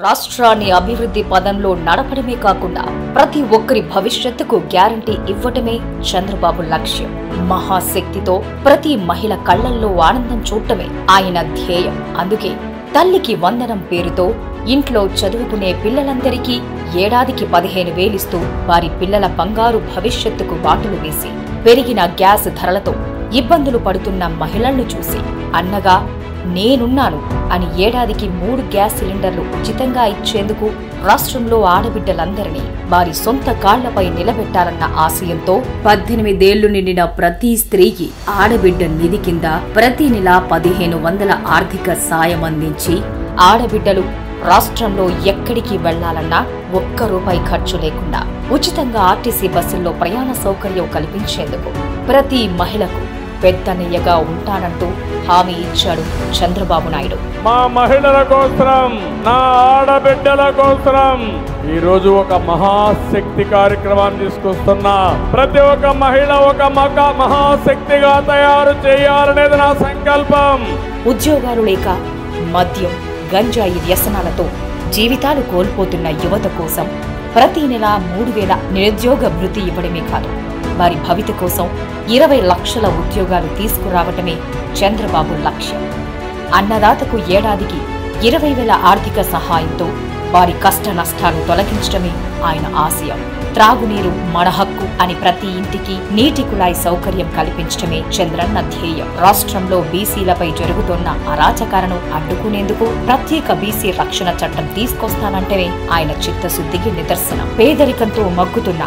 రాష్ట్రాన్ని అభివృద్ధి పదంలో నడపడమే కాకుండా ప్రతి ఒక్కరి భవిష్యత్తుకు గ్యారంటీ ఇవ్వటమే చంద్రబాబు లక్ష్యం. మహాశక్తితో ప్రతి మహిళ కళ్లల్లో ఆనందం చూడటమే ఆయన ధ్యేయం. అందుకే తల్లికి వందనం పేరుతో ఇంట్లో చదువుకునే పిల్లలందరికీ ఏడాదికి 15,000 ఇస్తూ వారి పిల్లల బంగారు భవిష్యత్తుకు బాటలు వేసి పెరిగిన గ్యాస్ ధరలతో ఇబ్బందులు పడుతున్న మహిళలను చూసి అన్నగా నేనున్నాను అని ఏడాదికి 3 గ్యాస్ సిలిండర్లు ఉచితంగా ఇచ్చేందుకు రాష్ట్రంలో ఆడబిడ్డలందరినీ వారి సొంత కాళ్లపై నిలబెట్టాలన్న ఆశయంతో 18 నిండిన ప్రతి స్త్రీకి ఆడబిడ్డ నిధి కింద ప్రతి నెల 1,500 ఆర్థిక సాయం అందించి ఆడబిడ్డలు రాష్ట్రంలో ఎక్కడికి వెళ్లాలన్నా ₹1 ఖర్చు లేకుండా ఉచితంగా ఆర్టీసీ బస్సుల్లో ప్రయాణ సౌకర్యం కల్పించేందుకు ప్రతి మహిళకు పెద్దన్నయ్యగా ఉంటానంటూ హామీ ఇచ్చాడు చంద్రబాబు నాయుడు. మా మహిళల కోసం, నా ఆడబిడ్డల కోసం ఈ రోజు ఒక మహాశక్తి కార్యక్రమాన్ని తీసుకొస్తున్నా. ప్రతి ఒక్క మహిళ ఒక మహాశక్తిగా తయారు చేయాలనేది నా సంకల్పం. ఉద్యోగాలు లేక మద్యం, గంజాయి వ్యసనాలతో జీవితాలు కోల్పోతున్న యువత కోసం ప్రతి నెల 3,000 నిరుద్యోగ భృతి ఇవ్వడమే కాదు, వారి భవిత కోసం 20 లక్షల ఉద్యోగాలు తీసుకురావటమే చంద్రబాబు లక్ష్యం. అన్నదాతకు ఏడాదికి 20,000 ఆర్థిక సహాయంతో వారి కష్ట నష్టాలు తొలగించడమే ఆయన ఆశయం. త్రాగునీరు మన హక్కు అని ప్రతి ఇంటికి నీటి కుళాయి సౌకర్యం కల్పించడమే చంద్రన్న ధ్యేయం. రాష్ట్రంలో బీసీలపై జరుగుతున్న అరాచకాలను అడ్డుకునేందుకు ప్రత్యేక బీసీ రక్షణ చట్టం తీసుకొస్తానంటేనే ఆయన చిత్తశుద్ధికి నిదర్శనం. పేదరికంతో మగ్గుతున్న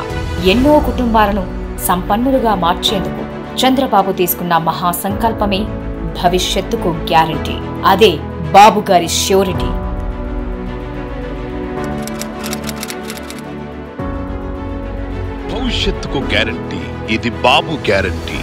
ఎన్నో కుటుంబాలను సంపన్నులుగా మార్చేందుకు చంద్రబాబు తీసుకున్న మహాసంకల్పమే భవిష్యత్తుకు గ్యారంటీ. అదే బాబు గారి ష్యూరిటీ. భవిష్యత్తుకు గ్యారంటీ, ఇది బాబు గ్యారంటీ.